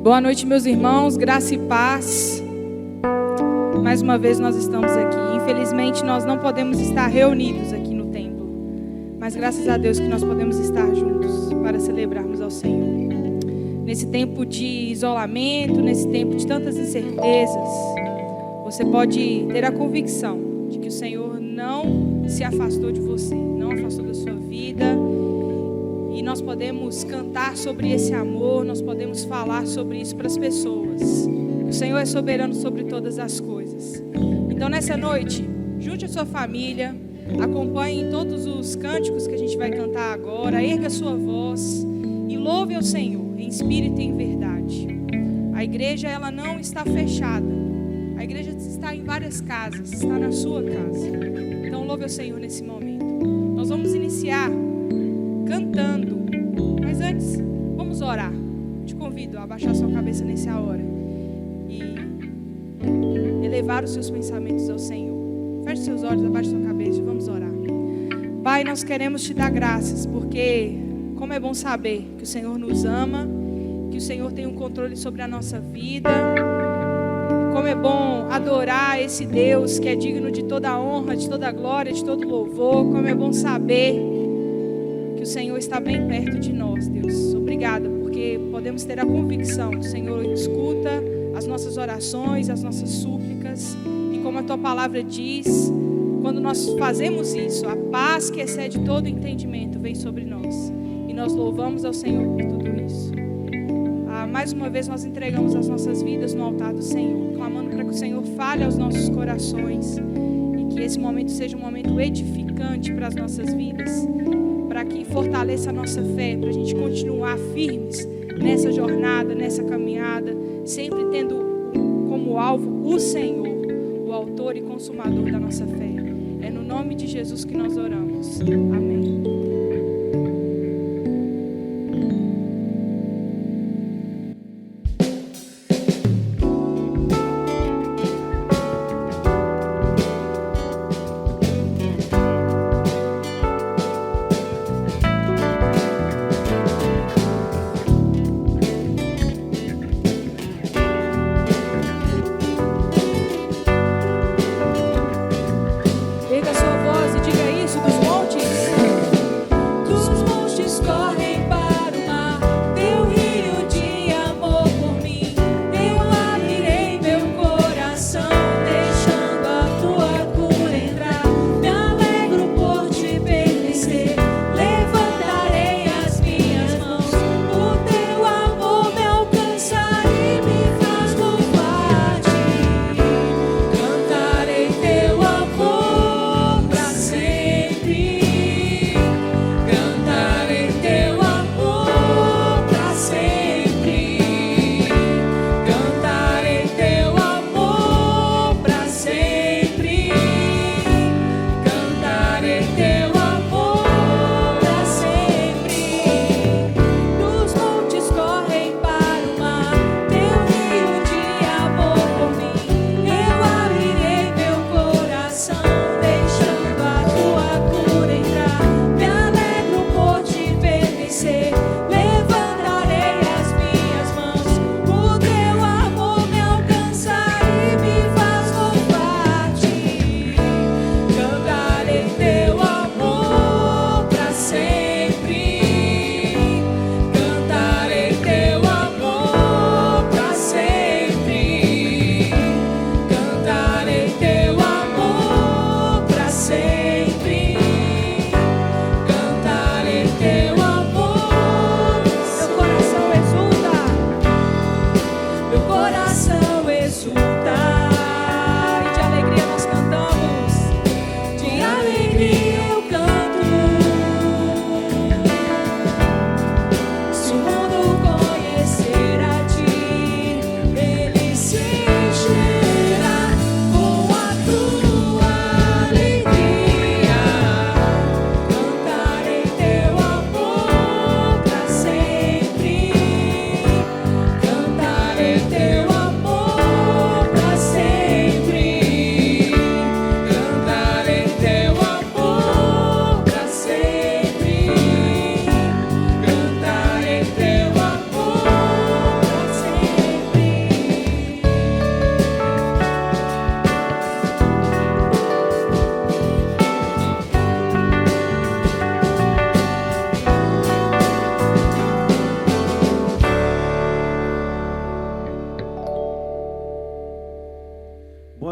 Boa noite, meus irmãos, graça e paz. Mais uma vez nós estamos aqui. Infelizmente nós não podemos estar reunidos aqui no templo, mas graças a Deus que nós podemos estar juntos para celebrarmos ao Senhor. Nesse tempo de isolamento, nesse tempo de tantas incertezas, você pode ter a convicção de que o Senhor não se afastou de você, não afastou da sua vida. E nós podemos cantar sobre esse amor, nós podemos falar sobre isso para as pessoas. O Senhor é soberano sobre todas as coisas. Então nessa noite, junte a sua família, acompanhe todos os cânticos que a gente vai cantar agora, erga a sua voz e louve ao Senhor em espírito e em verdade. A igreja ela não está fechada, a igreja está em várias casas, está na sua casa. Então louve ao Senhor nesse momento. Nós vamos iniciar cantando, mas antes vamos orar. Te convido a abaixar sua cabeça nessa hora e elevar os seus pensamentos ao Senhor. Feche seus olhos, abaixe sua cabeça e vamos orar. Pai, nós queremos te dar graças, porque como é bom saber que o Senhor nos ama, que o Senhor tem um controle sobre a nossa vida. Como é bom adorar esse Deus que é digno de toda a honra, de toda a glória, de todo louvor. Como é bom saber o Senhor está bem perto de nós, Deus. Obrigada, porque podemos ter a convicção que o Senhor escuta as nossas orações, as nossas súplicas. E como a Tua palavra diz, quando nós fazemos isso, a paz que excede todo entendimento vem sobre nós. E nós louvamos ao Senhor por tudo isso. Mais uma vez nós entregamos as nossas vidas no altar do Senhor, clamando para que o Senhor fale aos nossos corações e que esse momento seja um momento edificante para as nossas vidas, para que fortaleça a nossa fé, para a gente continuar firmes nessa jornada, nessa caminhada, sempre tendo como alvo o Senhor, o autor e consumador da nossa fé. É no nome de Jesus que nós oramos. Amém. Erga sua voz e diga isso dos montes.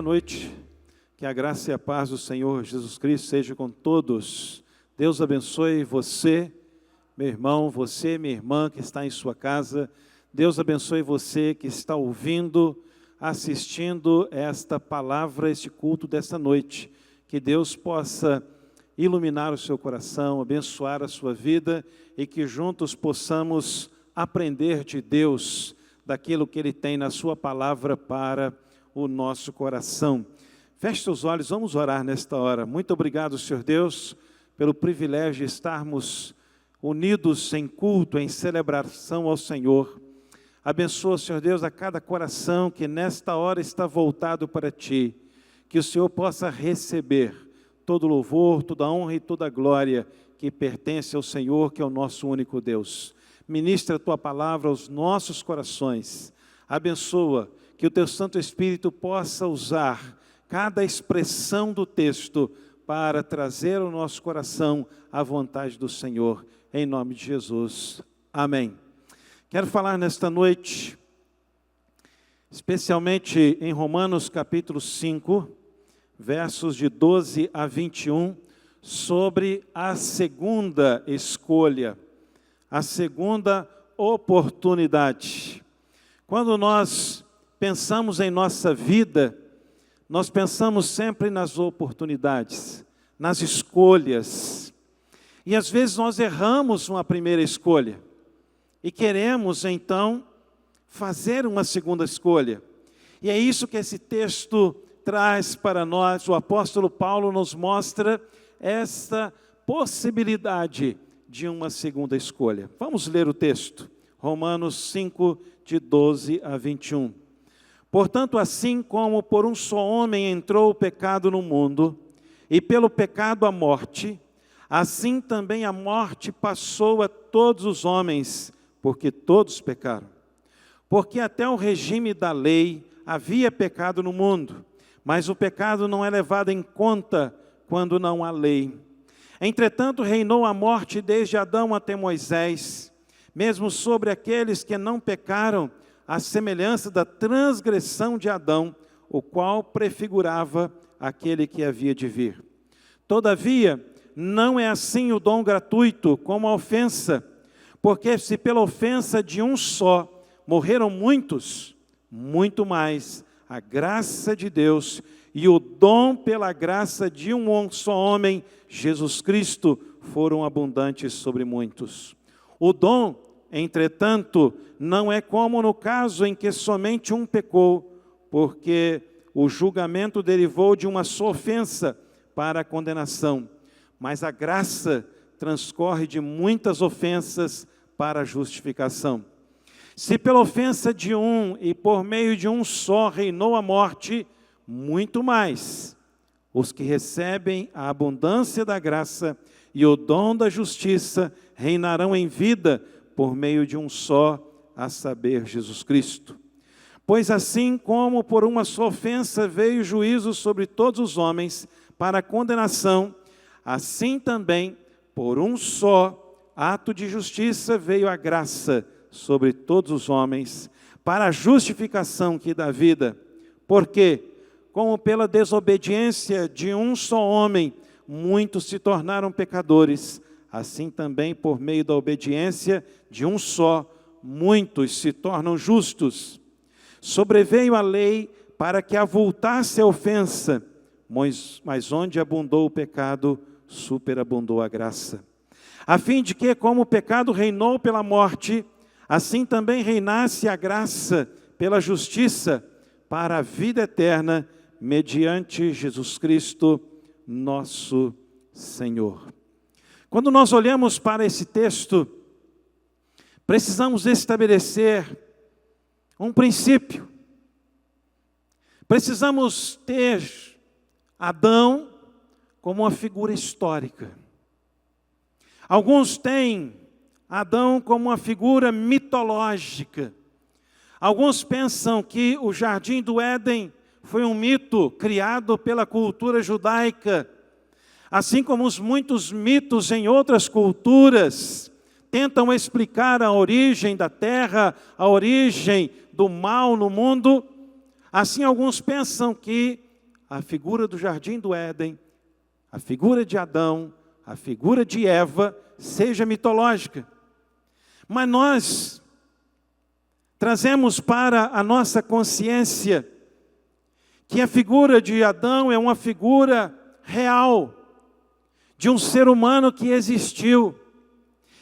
noite, que a graça e a paz do Senhor Jesus Cristo seja com todos. Deus abençoe você, meu irmão, você, minha irmã, que está em sua casa. Deus abençoe você que está ouvindo, assistindo esta palavra, este culto desta noite. Que Deus possa iluminar o seu coração, abençoar a sua vida e que juntos possamos aprender de Deus, daquilo que Ele tem na sua palavra para o nosso coração. Feche seus olhos, vamos orar nesta hora. Muito obrigado, Senhor Deus, pelo privilégio de estarmos unidos em culto, em celebração ao Senhor. Abençoa, Senhor Deus, a cada coração que nesta hora está voltado para Ti. Que o Senhor possa receber todo louvor, toda honra e toda glória que pertence ao Senhor, que é o nosso único Deus. Ministra a Tua palavra aos nossos corações. Abençoa que o Teu Santo Espírito possa usar cada expressão do texto para trazer ao nosso coração a vontade do Senhor. Em nome de Jesus. Amém. Quero falar nesta noite, especialmente em Romanos capítulo 5, versos de 12 a 21, sobre a segunda escolha, a segunda oportunidade. Quando nós pensamos em nossa vida, nós pensamos sempre nas oportunidades, nas escolhas. E às vezes nós erramos uma primeira escolha e queremos então fazer uma segunda escolha. E é isso que esse texto traz para nós. O apóstolo Paulo nos mostra essa possibilidade de uma segunda escolha. Vamos ler o texto. Romanos 5, de 12 a 21. Portanto, assim como por um só homem entrou o pecado no mundo, e pelo pecado a morte, assim também a morte passou a todos os homens, porque todos pecaram. Porque até o regime da lei havia pecado no mundo, mas o pecado não é levado em conta quando não há lei. Entretanto, reinou a morte desde Adão até Moisés, mesmo sobre aqueles que não pecaram, à semelhança da transgressão de Adão, o qual prefigurava aquele que havia de vir. Todavia, não é assim o dom gratuito como a ofensa, porque se pela ofensa de um só morreram muitos, muito mais a graça de Deus e o dom pela graça de um só homem, Jesus Cristo, foram abundantes sobre muitos. O dom, entretanto, não é como no caso em que somente um pecou, porque o julgamento derivou de uma só ofensa para a condenação, mas a graça transcorre de muitas ofensas para a justificação. Se pela ofensa de um e por meio de um só reinou a morte, muito mais os que recebem a abundância da graça e o dom da justiça reinarão em vida por meio de um só, a saber, Jesus Cristo. Pois assim como por uma só ofensa veio o juízo sobre todos os homens para a condenação, assim também por um só ato de justiça veio a graça sobre todos os homens, para a justificação que dá vida. Porque, como pela desobediência de um só homem, muitos se tornaram pecadores, assim também por meio da obediência de um só, muitos se tornam justos. Sobreveio a lei para que avultasse a ofensa, mas onde abundou o pecado, superabundou a graça. A fim de que, como o pecado reinou pela morte, assim também reinasse a graça pela justiça para a vida eterna, mediante Jesus Cristo, nosso Senhor. Quando nós olhamos para esse texto, precisamos estabelecer um princípio. Precisamos ter Adão como uma figura histórica. Alguns têm Adão como uma figura mitológica. Alguns pensam que o Jardim do Éden foi um mito criado pela cultura judaica, assim como os muitos mitos em outras culturas tentam explicar a origem da terra, a origem do mal no mundo. Assim, alguns pensam que a figura do jardim do Éden, a figura de Adão, a figura de Eva, seja mitológica. Mas nós trazemos para a nossa consciência que a figura de Adão é uma figura real, de um ser humano que existiu.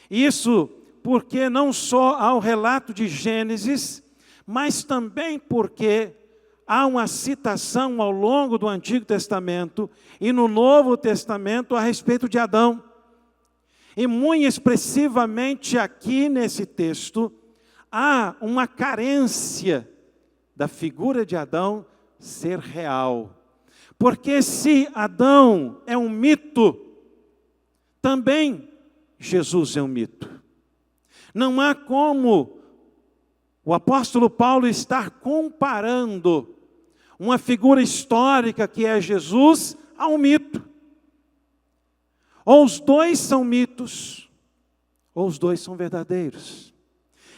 Isso porque não só há o relato de Gênesis, mas também porque há uma citação ao longo do Antigo Testamento e no Novo Testamento a respeito de Adão. E muito expressivamente aqui nesse texto, há uma carência da figura de Adão ser real. Porque se Adão é um mito, também Jesus é um mito. Não há como o apóstolo Paulo estar comparando uma figura histórica que é Jesus a um mito. Ou os dois são mitos, ou os dois são verdadeiros.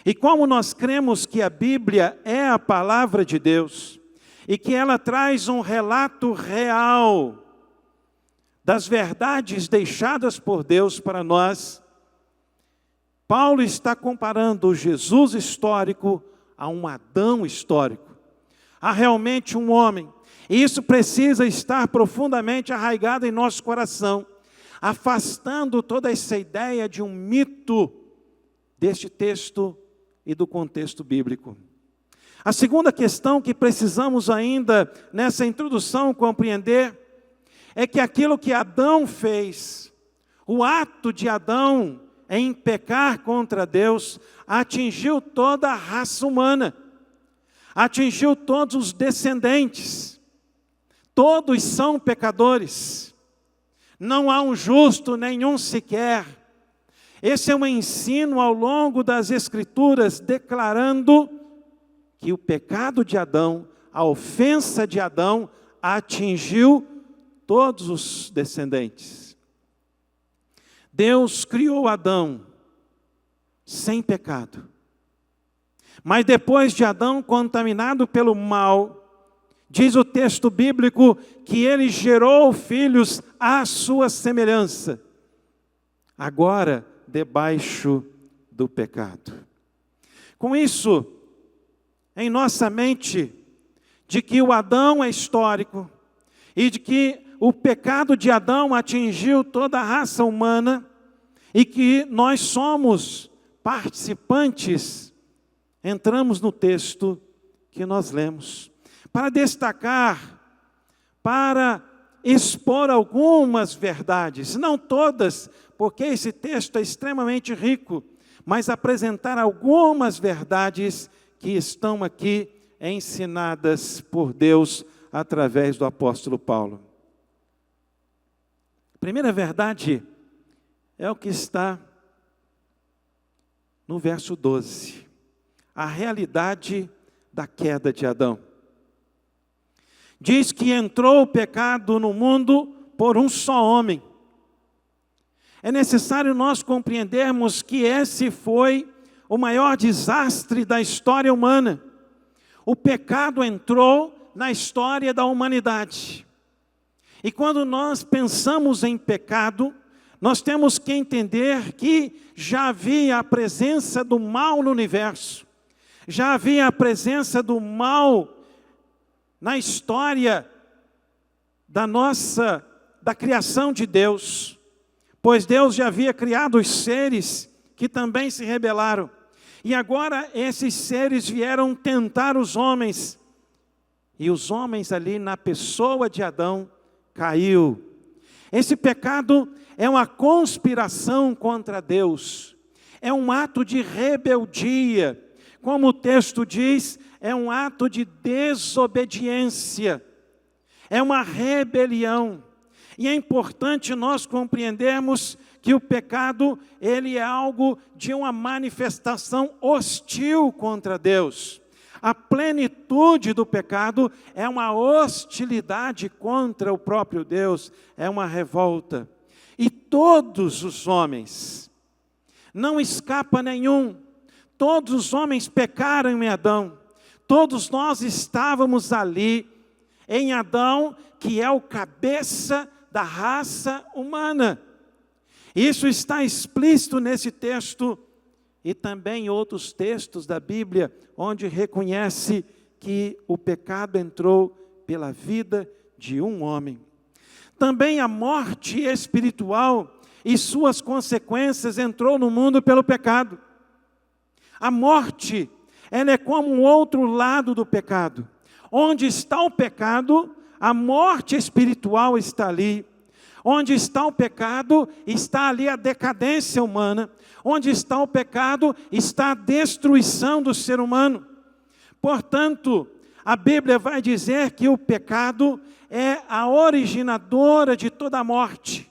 E como nós cremos que a Bíblia é a palavra de Deus, e que ela traz um relato real das verdades deixadas por Deus para nós, Paulo está comparando o Jesus histórico a um Adão histórico, a realmente um homem. E isso precisa estar profundamente arraigado em nosso coração, afastando toda essa ideia de um mito deste texto e do contexto bíblico. A segunda questão que precisamos ainda nessa introdução compreender é que aquilo que Adão fez, o ato de Adão em pecar contra Deus, atingiu toda a raça humana, atingiu todos os descendentes, todos são pecadores, não há um justo nenhum sequer. Esse é um ensino ao longo das Escrituras, declarando que o pecado de Adão, a ofensa de Adão, atingiu todos os descendentes. Deus criou Adão sem pecado. Mas depois de Adão contaminado pelo mal, diz o texto bíblico que ele gerou filhos à sua semelhança, agora debaixo do pecado. Com isso, em nossa mente, de que o Adão é histórico e de que o pecado de Adão atingiu toda a raça humana e que nós somos participantes, entramos no texto que nós lemos para destacar, para expor algumas verdades, não todas, porque esse texto é extremamente rico, mas apresentar algumas verdades que estão aqui ensinadas por Deus através do apóstolo Paulo. A primeira verdade é o que está no verso 12, a realidade da queda de Adão. Diz que entrou o pecado no mundo por um só homem. É necessário nós compreendermos que esse foi o maior desastre da história humana. O pecado entrou na história da humanidade. E quando nós pensamos em pecado, nós temos que entender que já havia a presença do mal no universo. Já havia a presença do mal na história da criação de Deus. Pois Deus já havia criado os seres que também se rebelaram. E agora esses seres vieram tentar os homens. E os homens ali na pessoa de Adão caiu. Esse pecado é uma conspiração contra Deus. É um ato de rebeldia. Como o texto diz, é um ato de desobediência. É uma rebelião. E é importante nós compreendermos que o pecado, ele é algo de uma manifestação hostil contra Deus. A plenitude do pecado é uma hostilidade contra o próprio Deus, é uma revolta. E todos os homens, não escapa nenhum, todos os homens pecaram em Adão, todos nós estávamos ali, em Adão, que é o cabeça da raça humana. Isso está explícito nesse texto e também em outros textos da Bíblia, onde reconhece que o pecado entrou pela vida de um homem. Também a morte espiritual e suas consequências entrou no mundo pelo pecado. A morte, ela é como um outro lado do pecado. Onde está o pecado, a morte espiritual está ali. Onde está o pecado, está ali a decadência humana. Onde está o pecado, está a destruição do ser humano. Portanto, a Bíblia vai dizer que o pecado é a originadora de toda a morte,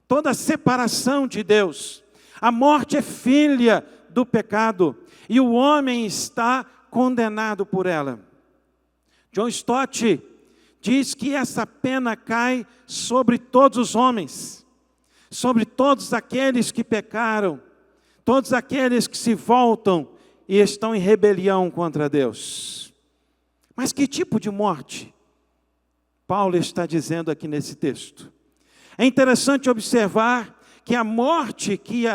toda a separação de Deus. A morte é filha do pecado e o homem está condenado por ela. John Stott diz que essa pena cai sobre todos os homens, sobre todos aqueles que pecaram, todos aqueles que se voltam e estão em rebelião contra Deus. Mas que tipo de morte Paulo está dizendo aqui nesse texto? É interessante observar que a morte que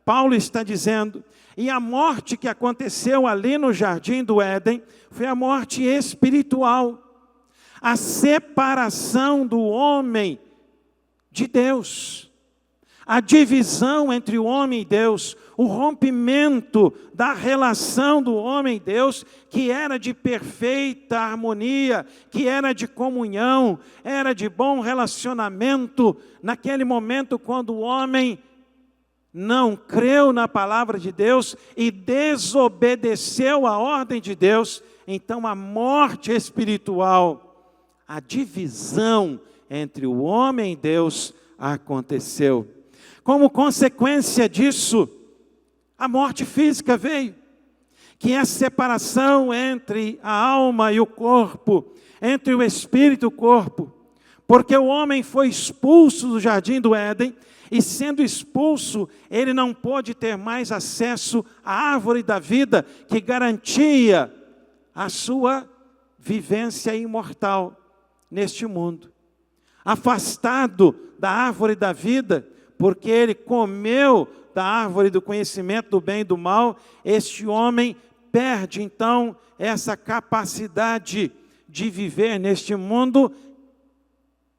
Paulo está dizendo e a morte que aconteceu ali no jardim do Éden foi a morte espiritual. A separação do homem de Deus, a divisão entre o homem e Deus, o rompimento da relação do homem e Deus, que era de perfeita harmonia, que era de comunhão, era de bom relacionamento, naquele momento quando o homem não creu na palavra de Deus e desobedeceu a ordem de Deus, então a morte espiritual, a divisão entre o homem e Deus aconteceu. Como consequência disso, a morte física veio, que é a separação entre a alma e o corpo, entre o espírito e o corpo, porque o homem foi expulso do jardim do Éden, e sendo expulso, ele não pôde ter mais acesso à árvore da vida, que garantia a sua vivência imortal neste mundo. Afastado da árvore da vida, porque ele comeu da árvore do conhecimento do bem e do mal, este homem perde então essa capacidade de viver neste mundo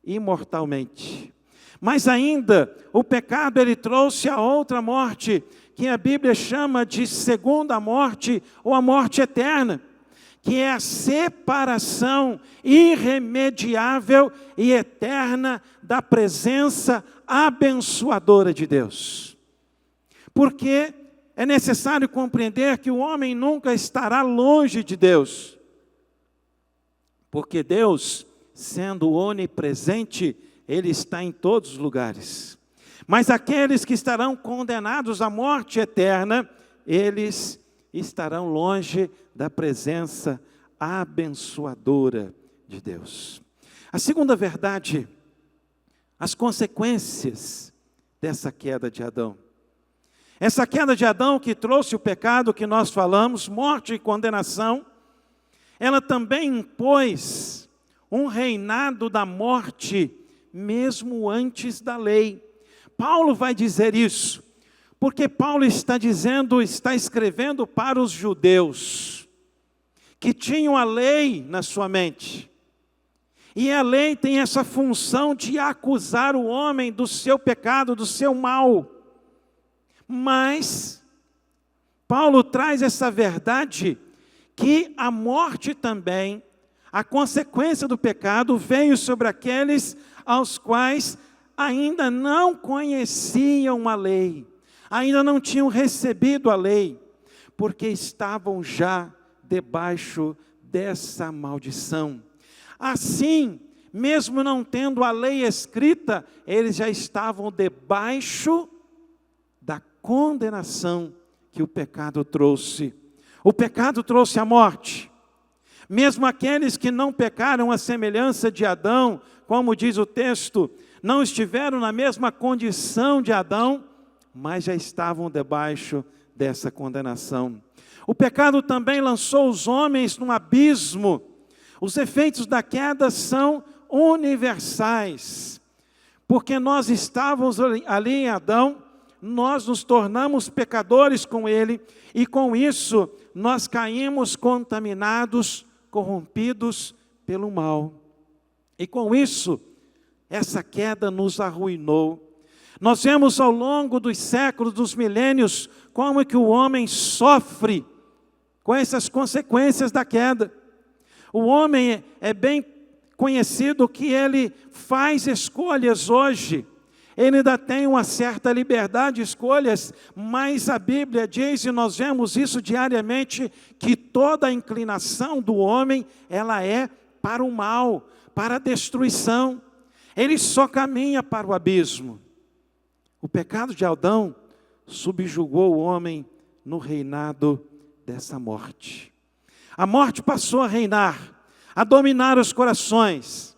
imortalmente. Mas ainda, o pecado ele trouxe a outra morte, que a Bíblia chama de segunda morte, ou a morte eterna, que é a separação irremediável e eterna da presença abençoadora de Deus. Porque é necessário compreender que o homem nunca estará longe de Deus. Porque Deus, sendo onipresente, Ele está em todos os lugares. Mas aqueles que estarão condenados à morte eterna, eles estarão longe da presença abençoadora de Deus. A segunda verdade, as consequências dessa queda de Adão. Essa queda de Adão que trouxe o pecado que nós falamos, morte e condenação, ela também impôs um reinado da morte, mesmo antes da lei. Paulo vai dizer isso, porque Paulo está escrevendo para os judeus, que tinham a lei na sua mente. E a lei tem essa função de acusar o homem do seu pecado, do seu mal. Mas Paulo traz essa verdade, que a morte também, a consequência do pecado, veio sobre aqueles aos quais ainda não conheciam a lei, ainda não tinham recebido a lei, porque estavam já debaixo dessa maldição. Assim, mesmo não tendo a lei escrita, eles já estavam debaixo da condenação que o pecado trouxe. O pecado trouxe a morte. Mesmo aqueles que não pecaram à semelhança de Adão, como diz o texto, não estiveram na mesma condição de Adão, mas já estavam debaixo dessa condenação. O pecado também lançou os homens num abismo, Os efeitos da queda são universais, porque nós estávamos ali em Adão, nós nos tornamos pecadores com ele, e com isso nós caímos contaminados, corrompidos pelo mal. E com isso, essa queda nos arruinou. Nós vemos ao longo dos séculos, dos milênios, como que o homem sofre com essas consequências da queda. O homem é bem conhecido que ele faz escolhas hoje. Ele ainda tem uma certa liberdade de escolhas, mas a Bíblia diz, e nós vemos isso diariamente, que toda a inclinação do homem, ela é para o mal, para a destruição. Ele só caminha para o abismo. O pecado de Adão subjugou o homem no reinado dessa morte. A morte passou a reinar, a dominar os corações.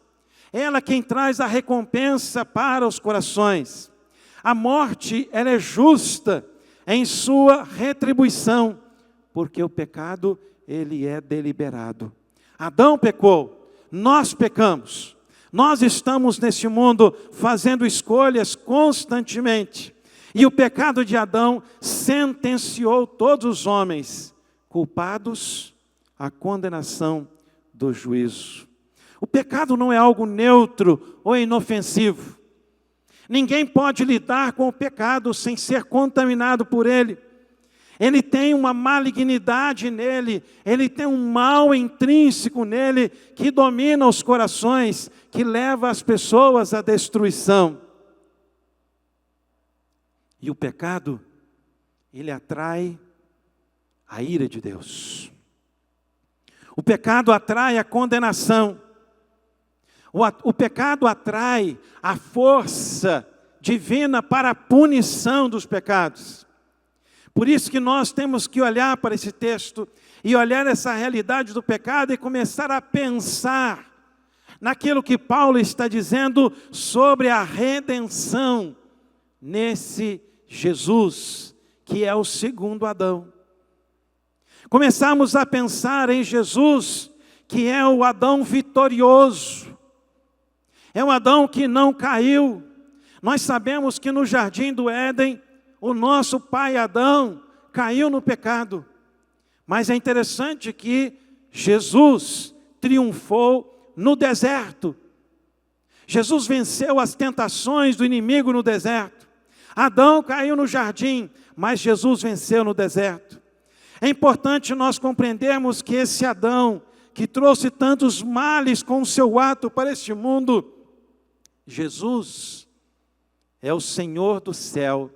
Ela quem traz a recompensa para os corações. A morte, ela é justa em sua retribuição, porque o pecado, ele é deliberado. Adão pecou, nós pecamos. Nós estamos neste mundo fazendo escolhas constantemente. E o pecado de Adão sentenciou todos os homens culpados à condenação do juízo. O pecado não é algo neutro ou inofensivo. Ninguém pode lidar com o pecado sem ser contaminado por ele. Ele tem uma malignidade nele, ele tem um mal intrínseco nele que domina os corações, que leva as pessoas à destruição. E o pecado, ele atrai a ira de Deus. O pecado atrai a condenação. O pecado atrai a força divina para a punição dos pecados. Por isso que nós temos que olhar para esse texto e olhar essa realidade do pecado e começar a pensar naquilo que Paulo está dizendo sobre a redenção nesse Jesus, que é o segundo Adão. Começamos a pensar em Jesus, que é o Adão vitorioso. É um Adão que não caiu. Nós sabemos que no jardim do Éden, o nosso pai Adão caiu no pecado. Mas é interessante que Jesus triunfou no deserto. Jesus venceu as tentações do inimigo no deserto. Adão caiu no jardim, mas Jesus venceu no deserto. É importante nós compreendermos que esse Adão, que trouxe tantos males com o seu ato para este mundo, Jesus é o Senhor do céu.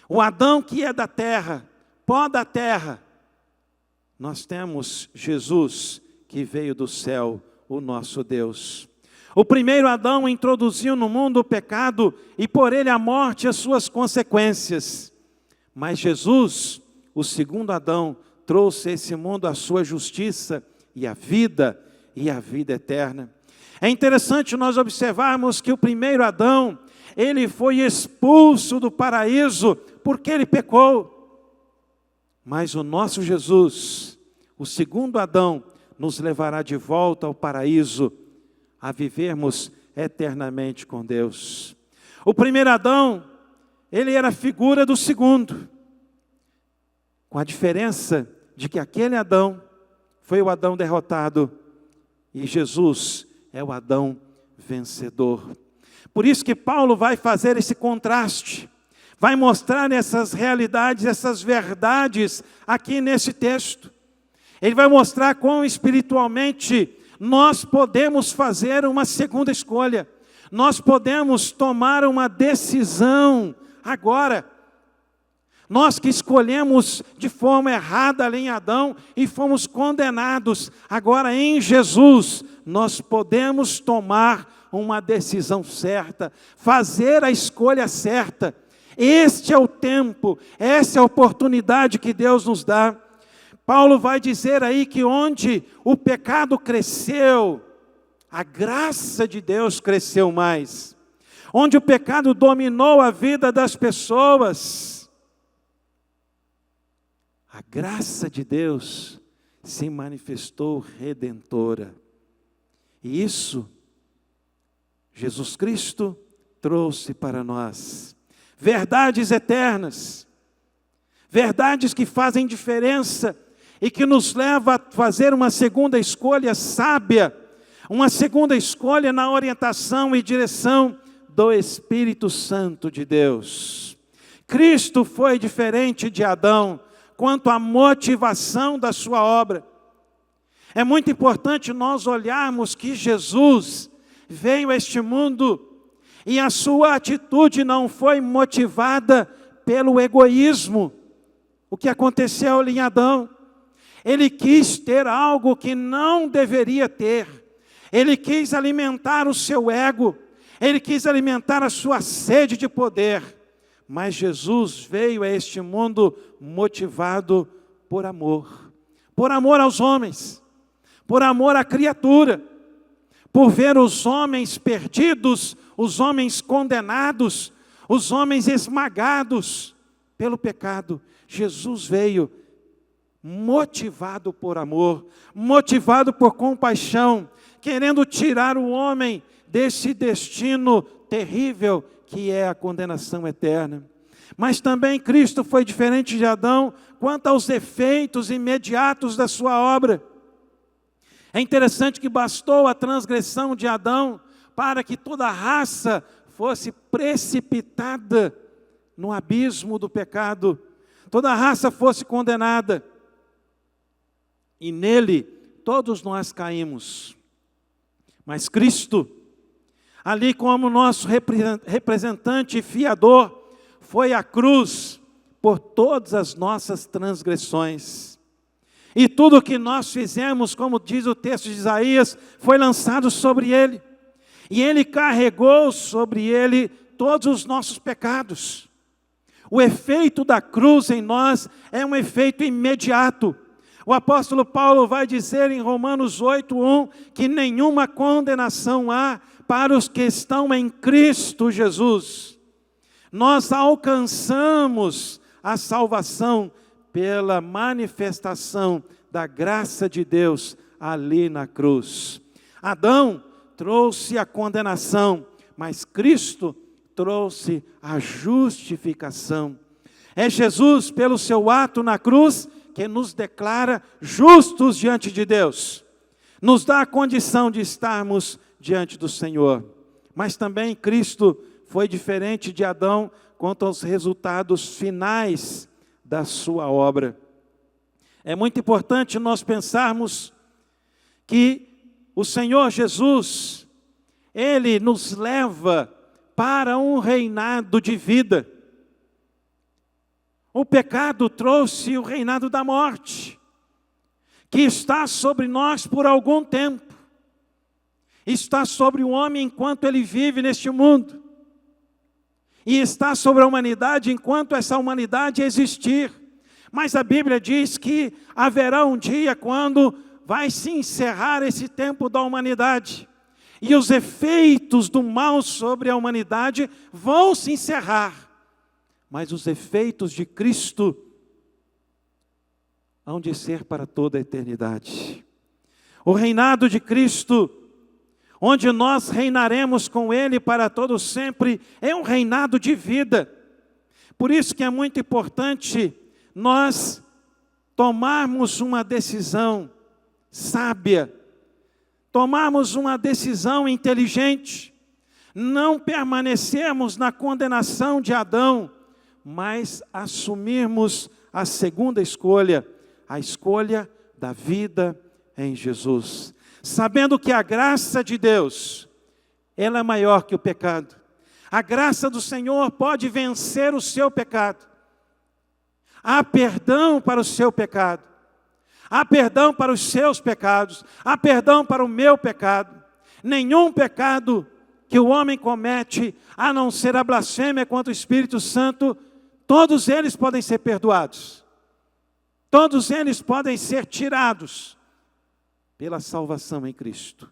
O Adão que é da terra, pó da terra. Nós temos Jesus que veio do céu, o nosso Deus. O primeiro Adão introduziu no mundo o pecado e por ele a morte e as suas consequências. Mas Jesus, o segundo Adão, trouxe a esse mundo a sua justiça e a vida eterna. É interessante nós observarmos que o primeiro Adão, ele foi expulso do paraíso porque ele pecou. Mas o nosso Jesus, o segundo Adão, nos levará de volta ao paraíso, a vivermos eternamente com Deus. O primeiro Adão, ele era a figura do segundo, com a diferença de que aquele Adão foi o Adão derrotado e Jesus é o Adão vencedor. Por isso que Paulo vai fazer esse contraste, vai mostrar essas realidades, essas verdades aqui nesse texto. Ele vai mostrar como espiritualmente nós podemos fazer uma segunda escolha. Nós podemos tomar uma decisão agora. Nós que escolhemos de forma errada ali em Adão e fomos condenados, agora em Jesus nós podemos tomar uma decisão certa, fazer a escolha certa. Este é o tempo, essa é a oportunidade que Deus nos dá. Paulo vai dizer aí que onde o pecado cresceu, a graça de Deus cresceu mais. Onde o pecado dominou a vida das pessoas, a graça de Deus se manifestou redentora. E isso, Jesus Cristo trouxe para nós. Verdades eternas, verdades que fazem diferença e que nos leva a fazer uma segunda escolha sábia, uma segunda escolha na orientação e direção do Espírito Santo de Deus. Cristo foi diferente de Adão quanto à motivação da sua obra. É muito importante nós olharmos que Jesus veio a este mundo e a sua atitude não foi motivada pelo egoísmo. O que aconteceu em Adão? Ele quis ter algo que não deveria ter. Ele quis alimentar o seu ego. Ele quis alimentar a sua sede de poder. Mas Jesus veio a este mundo motivado por amor. Por amor aos homens. Por amor à criatura. Por ver os homens perdidos, os homens condenados, os homens esmagados pelo pecado. Jesus veio motivado por amor, motivado por compaixão, querendo tirar o homem desse destino terrível que é a condenação eterna. Mas também Cristo foi diferente de Adão quanto aos efeitos imediatos da sua obra. É interessante que bastou a transgressão de Adão para que toda a raça fosse precipitada no abismo do pecado, toda a raça fosse condenada. E nele todos nós caímos. Mas Cristo, ali como nosso representante e fiador, foi à cruz por todas as nossas transgressões. E tudo o que nós fizemos, como diz o texto de Isaías, foi lançado sobre ele. E ele carregou sobre ele todos os nossos pecados. O efeito da cruz em nós é um efeito imediato. O apóstolo Paulo vai dizer em Romanos 8:1 que nenhuma condenação há para os que estão em Cristo Jesus. Nós alcançamos a salvação pela manifestação da graça de Deus ali na cruz. Adão trouxe a condenação, mas Cristo trouxe a justificação. É Jesus, pelo seu ato na cruz, que nos declara justos diante de Deus. Nos dá a condição de estarmos diante do Senhor. Mas também Cristo foi diferente de Adão quanto aos resultados finais da sua obra. É muito importante nós pensarmos que o Senhor Jesus, Ele nos leva para um reinado de vida. O pecado trouxe o reinado da morte, que está sobre nós por algum tempo. Está sobre o homem enquanto ele vive neste mundo. E está sobre a humanidade enquanto essa humanidade existir. Mas a Bíblia diz que haverá um dia quando vai se encerrar esse tempo da humanidade. E os efeitos do mal sobre a humanidade vão se encerrar. Mas os efeitos de Cristo hão de ser para toda a eternidade. O reinado de Cristo, onde nós reinaremos com Ele para todo sempre, é um reinado de vida. Por isso que é muito importante nós tomarmos uma decisão sábia, tomarmos uma decisão inteligente, não permanecermos na condenação de Adão, mas assumirmos a segunda escolha, a escolha da vida em Jesus. Sabendo que a graça de Deus, ela é maior que o pecado. A graça do Senhor pode vencer o seu pecado. Há perdão para o seu pecado. Há perdão para os seus pecados. Há perdão para o meu pecado. Nenhum pecado que o homem comete, a não ser a blasfêmia contra o Espírito Santo, todos eles podem ser perdoados. Todos eles podem ser tirados pela salvação em Cristo,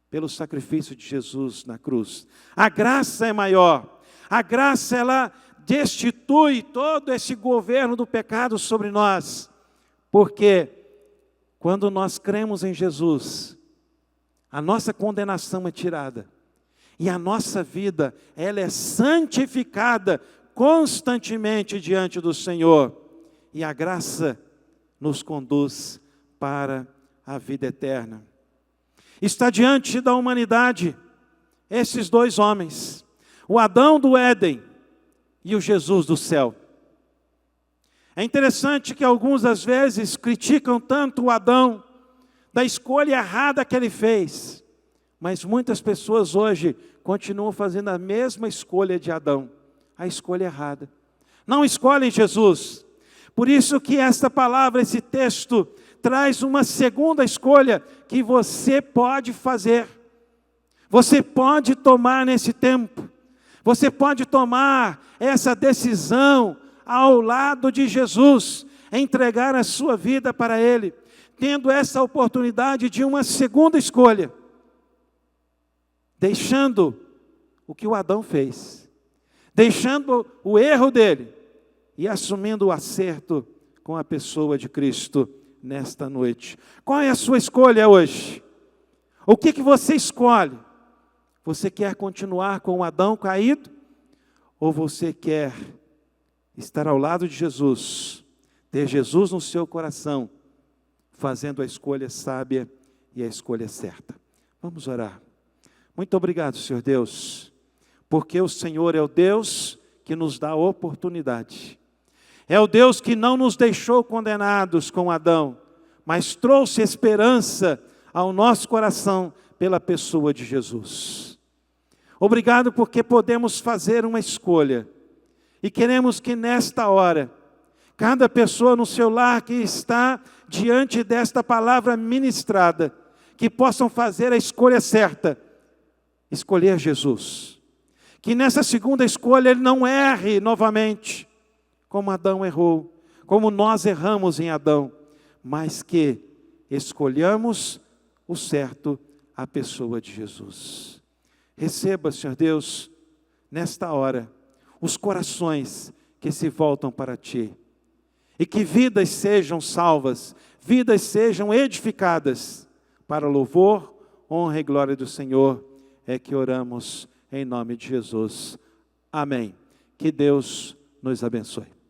pelo sacrifício de Jesus na cruz. A graça é maior. A graça, ela destitui todo esse governo do pecado sobre nós, porque Quando nós cremos em Jesus, a nossa condenação é tirada. E a nossa vida, ela é santificada constantemente diante do Senhor. E a graça nos conduz para a vida eterna. Está diante da humanidade esses dois homens, o Adão do Éden e o Jesus do céu. É interessante que alguns às vezes criticam tanto o Adão da escolha errada que ele fez, mas muitas pessoas hoje continuam fazendo a mesma escolha de Adão, a escolha errada. Não escolhem Jesus. Por isso que esta palavra, esse texto, traz uma segunda escolha que você pode fazer. Você pode tomar nesse tempo. Você pode tomar essa decisão ao lado de Jesus, entregar a sua vida para Ele, tendo essa oportunidade de uma segunda escolha, deixando o que o Adão fez, deixando o erro dele e assumindo o acerto com a pessoa de Cristo nesta noite. Qual é a sua escolha hoje? O que você escolhe? Você quer continuar com o Adão caído? Ou você quer estar ao lado de Jesus, ter Jesus no seu coração, fazendo a escolha sábia e a escolha certa? Vamos orar. Muito obrigado, Senhor Deus, porque o Senhor é o Deus que nos dá oportunidade. É o Deus que não nos deixou condenados com Adão, mas trouxe esperança ao nosso coração pela pessoa de Jesus. Obrigado porque podemos fazer uma escolha. E queremos que nesta hora, cada pessoa no seu lar que está diante desta palavra ministrada, que possam fazer a escolha certa, escolher Jesus. Que nessa segunda escolha ele não erre novamente, como Adão errou, como nós erramos em Adão, mas que escolhamos o certo, a pessoa de Jesus. Receba, Senhor Deus, nesta hora, os corações que se voltam para Ti. E que vidas sejam salvas, vidas sejam edificadas, para louvor, honra e glória do Senhor, é que oramos em nome de Jesus. Amém. Que Deus nos abençoe.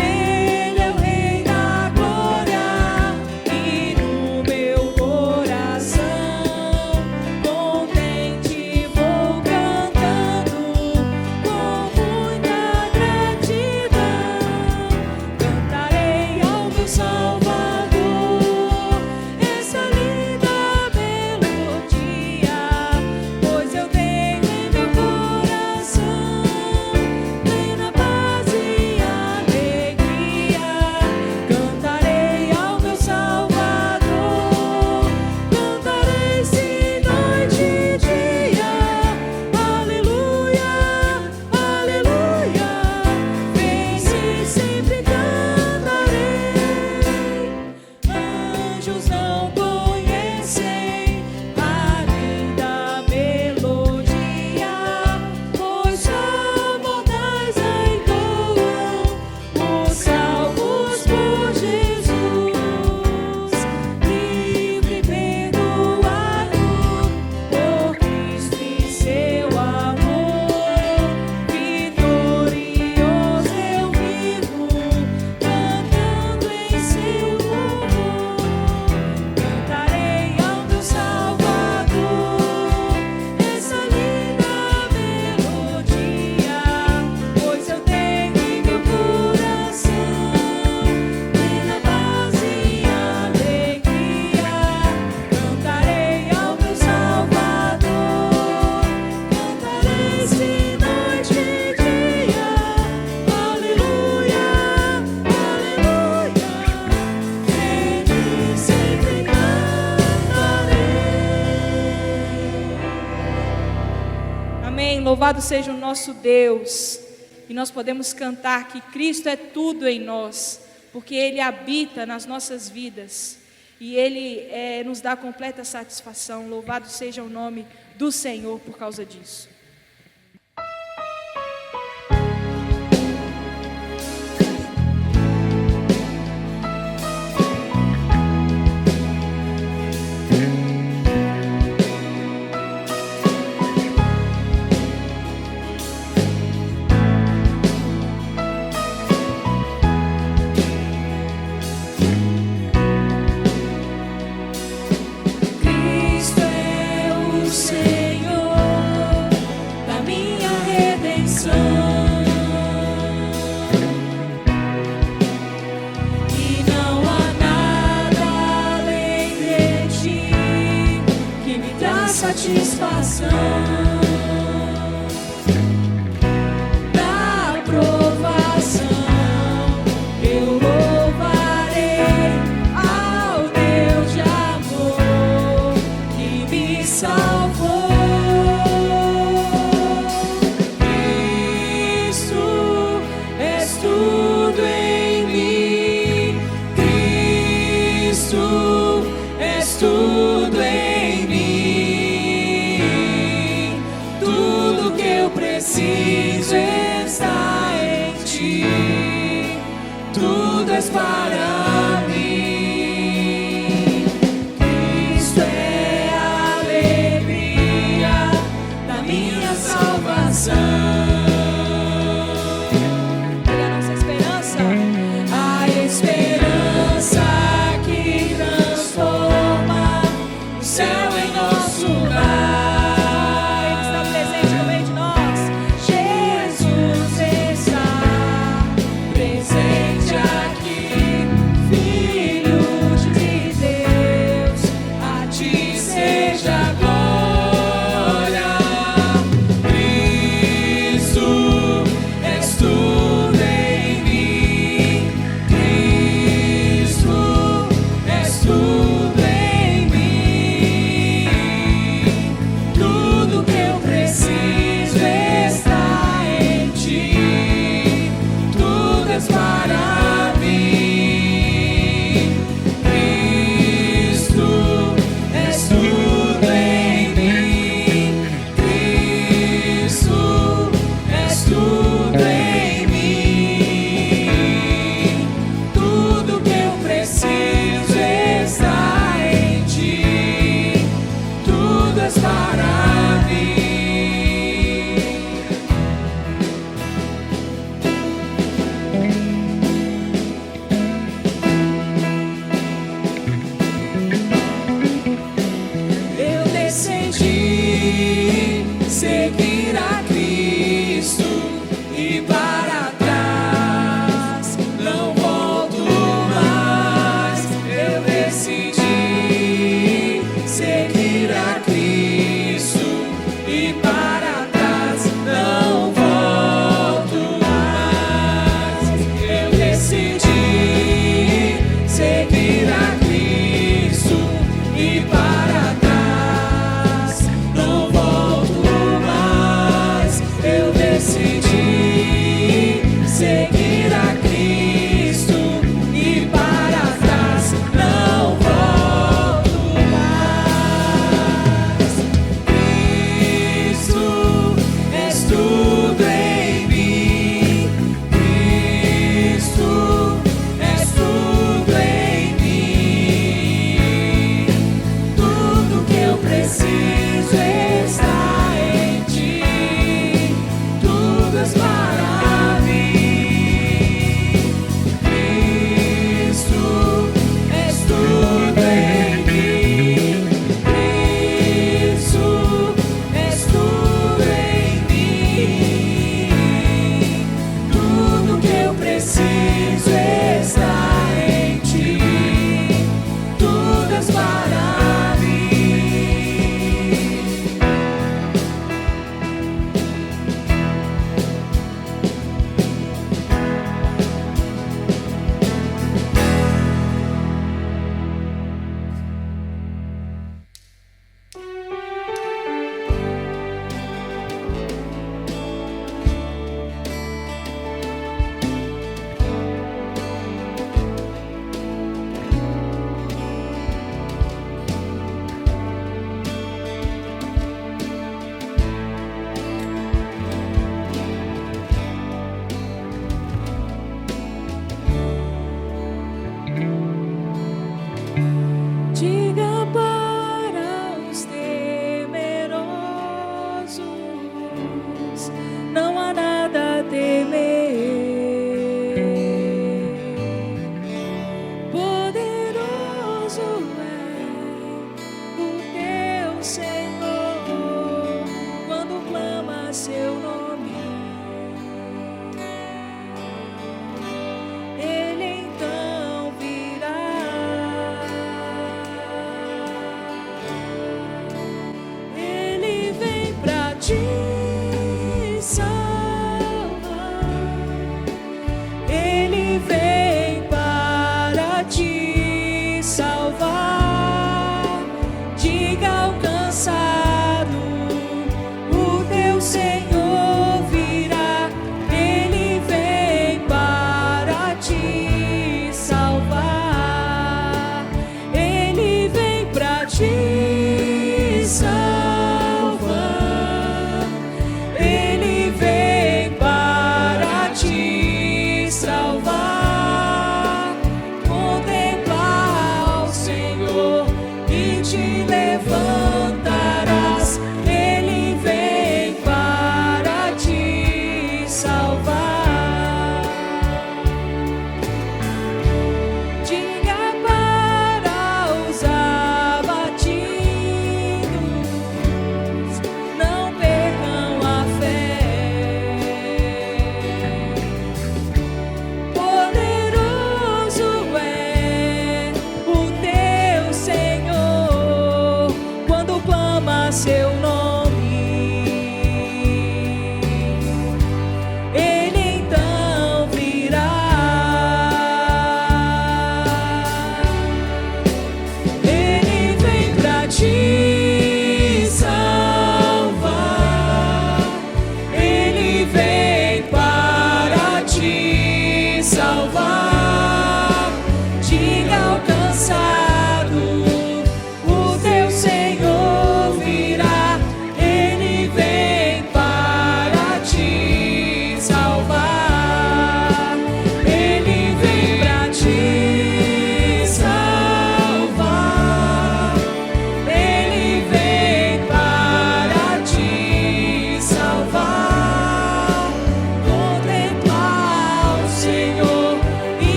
Ele é o Rei da Louvado seja o nosso Deus. E nós podemos cantar que Cristo é tudo em nós, porque Ele habita nas nossas vidas. E Ele nos dá completa satisfação. Louvado seja o nome do Senhor por causa disso. Satisfação da provação, eu louvarei ao Deus de amor que me salvou. Cristo, és tudo em mim. Cristo, és tudo em mim.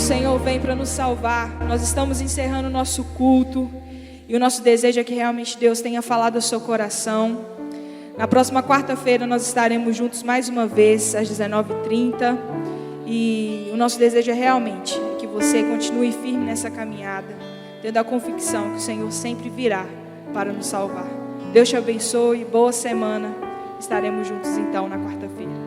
Senhor vem para nos salvar. Nós estamos encerrando o nosso culto. E o nosso desejo é que realmente Deus tenha falado ao seu coração. Na próxima quarta-feira nós estaremos juntos mais uma vez, às 19h30. E o nosso desejo é realmente que você continue firme nessa caminhada, tendo a convicção que o Senhor sempre virá para nos salvar. Deus te abençoe, boa semana. Estaremos juntos então na quarta-feira.